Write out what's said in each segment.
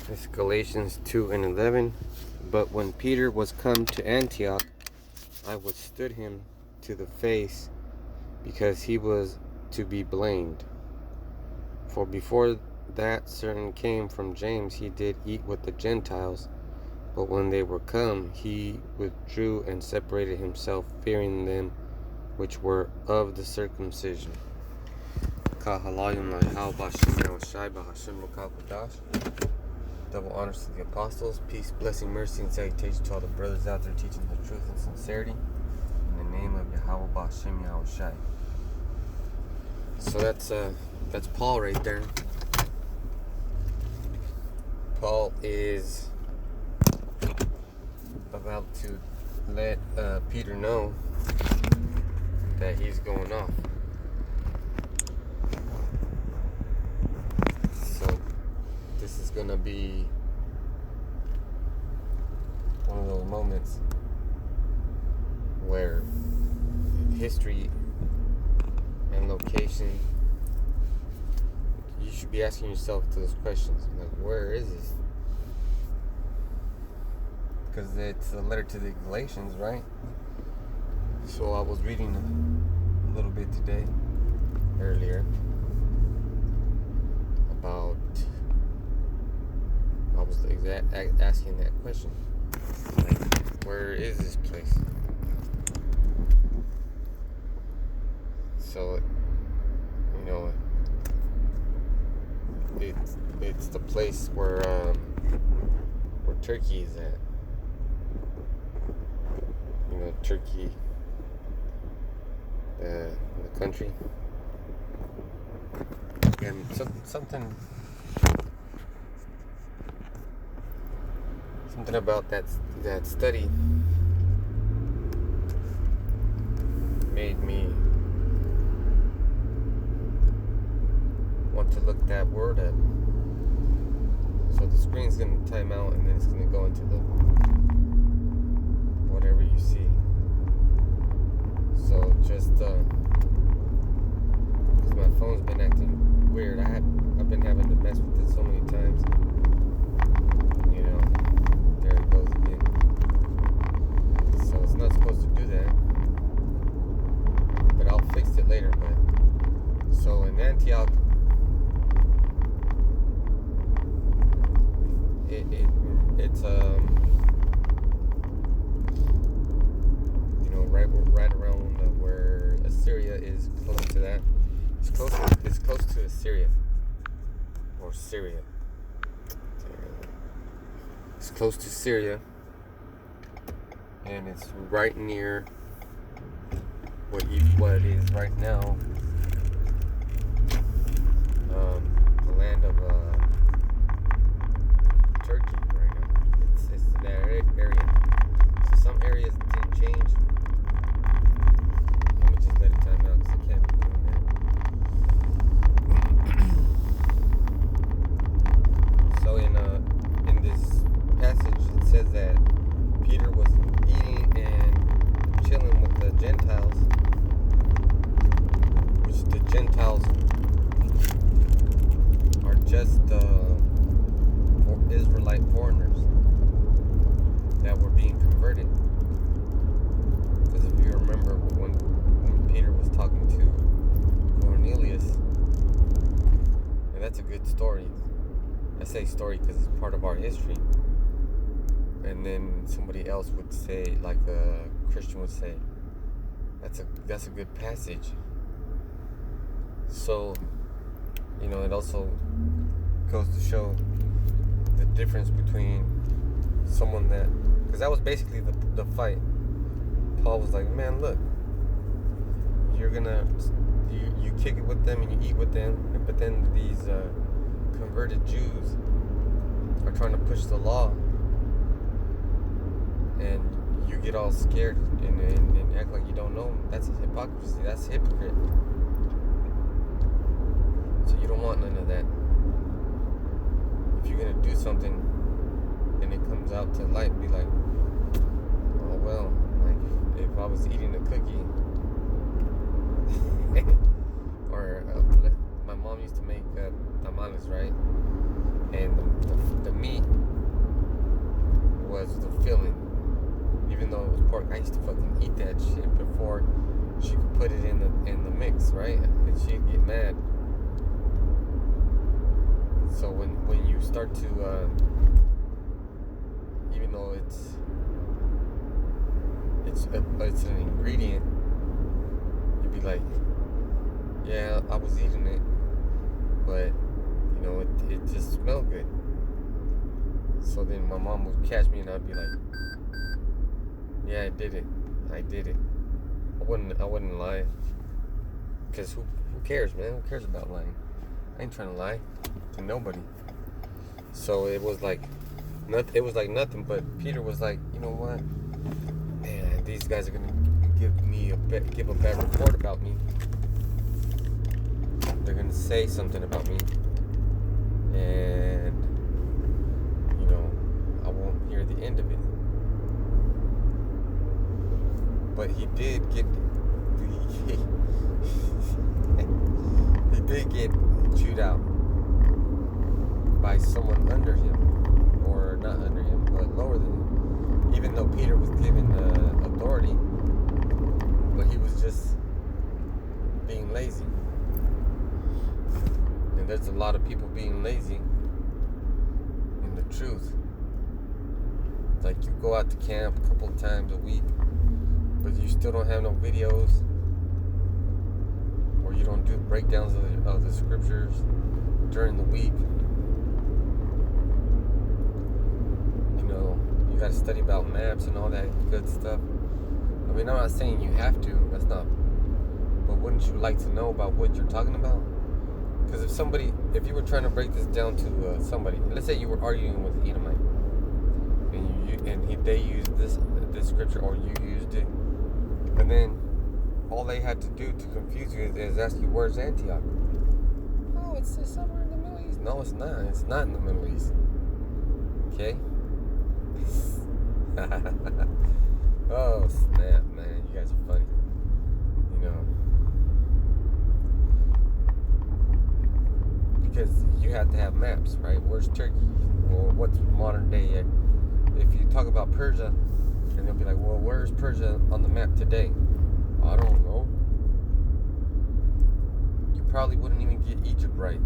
It's Galatians 2:11. But when Peter was come to Antioch, I withstood him to the face, because he was to be blamed. For before that certain came from James, he did eat with the Gentiles. But when they were come, he withdrew and separated himself, fearing them which were of the circumcision. Double honors to the apostles. Peace, blessing, mercy, and salutation to all the brothers out there teaching the truth and sincerity. In the name of Yahweh B'Hashem Yahushai. So that's Paul right there. Paul is about to let Peter know that he's going off. So this is gonna be one of those moments where history and location, you should be asking yourself those questions, like, where is this? Because it's a letter to the Galatians, right? So I was reading a little bit today, earlier, about, I was asking that question, like, where is this place? So, it's the place where Turkey is at. Turkey, the country, and something about that study made me want to look that word up. So the screen's gonna time out, and then it's gonna go into the whatever you see. So just because my phone's been acting weird, I've been having to mess with it so many times. There it goes again. So it's not supposed to do that, but I'll fix it later. But so in Antioch, it's right around where Assyria is, close to that. It's close to Assyria, or Syria. It's close to Syria, and it's right near what it is right now, the land of Turkey right now. It's that area. So some areas didn't change. Let me just let it time out because I can't be doing that. So in this passage, it says that Peter was eating and chilling with the Gentiles, which the Gentiles are just Israelite foreigners that were being converted. Because if you remember when Peter was talking to Cornelius, and that's a good story. I say story because it's part of our history. And then somebody else would say, like a Christian would say, that's a good passage. So, it also goes to show the difference between someone because that was basically the fight. Paul was like, man, look, you kick it with them and you eat with them, but then these converted Jews are trying to push the law, and you get all scared and act like you don't know them. That's hypocrisy. That's hypocrite. So you don't want none of that. If you're gonna do something and it comes out to light, be like, oh well, like if I was eating a cookie, or my mom used to make honest, right? And the meat was the filling. Even though it was pork, I used to fucking eat that shit before she could put it in the mix, right? And she'd get mad. So when you start to, even though it's an ingredient, you'd be like, yeah, I was eating it, but you know it just smelled good. So then my mom would catch me and I'd be like, yeah, I did it. I wouldn't lie, because who cares, man? Who cares about lying? I ain't trying to lie to nobody. So it was like nothing. But Peter was like, you know what? Man, these guys are gonna give a bad report about me. They're gonna say something about me, and you know, I won't hear the end of it. But he did get chewed out by someone under him, or not under him, but lower than him. Even though Peter was given authority, but he was just being lazy. And there's a lot of people being lazy in the truth. Like, you go out to camp a couple of times a week, but you still don't have no videos, or you don't do breakdowns of the scriptures during the week. You know, you got to study about maps and all that good stuff. I mean, I'm not saying you have to, that's not, but wouldn't you like to know about what you're talking about? Because if you were trying to break this down to somebody, let's say you were arguing with Edomite, and they used this scripture, or you used it, and then all they had to do to confuse you is ask you, where's Antioch? Oh, it's somewhere in the Middle East. No, it's not. It's not in the Middle East. Okay? Oh, snap, man. You guys are funny. You know. Because you have to have maps, right? Where's Turkey? Or what's modern day? If you talk about Persia, and they'll be like, well, where's Persia on the map today? I don't know. You probably wouldn't even get Egypt right.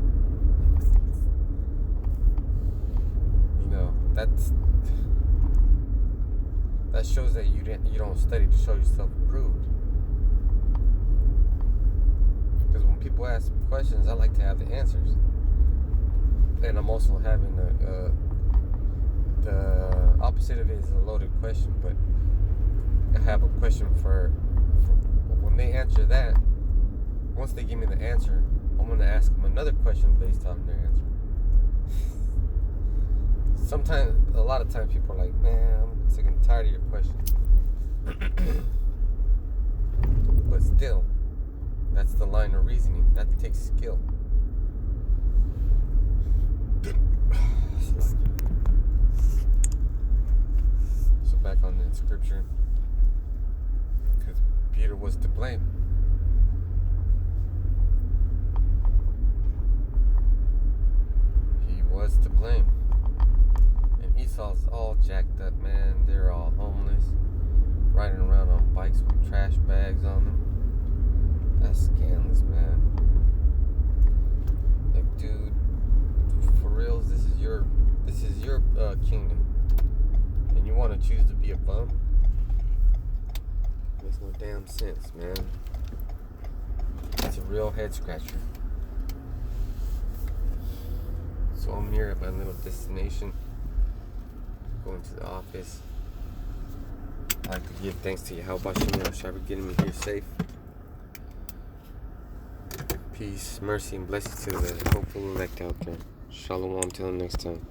You know, that shows that you don't study to show yourself approved. Because when people ask questions, I like to have the answers. And I'm also having the opposite of it is a loaded question, but I have a question for when they answer that. Once they give me the answer, I'm going to ask them another question based on their answer. A lot of times people are like, man, I'm sick and tired of your question. But still, that's the line of reasoning. That takes skill. So back on the scripture, because Peter was to blame. He was to blame. And Esau's all jacked up, man. They're all homeless, riding around on bikes with trash bags on them. That's scandalous, man. Like, dude, for reals, this is your kingdom, and you want to choose to be a bum? Makes no damn sense, man. It's a real head scratcher. So I'm here at my little destination, going to the office. I'd like to give thanks to Yahweh Shai for getting me here safe. Peace, mercy, and blessings to the hopeful elect out there. Shalom, till next time.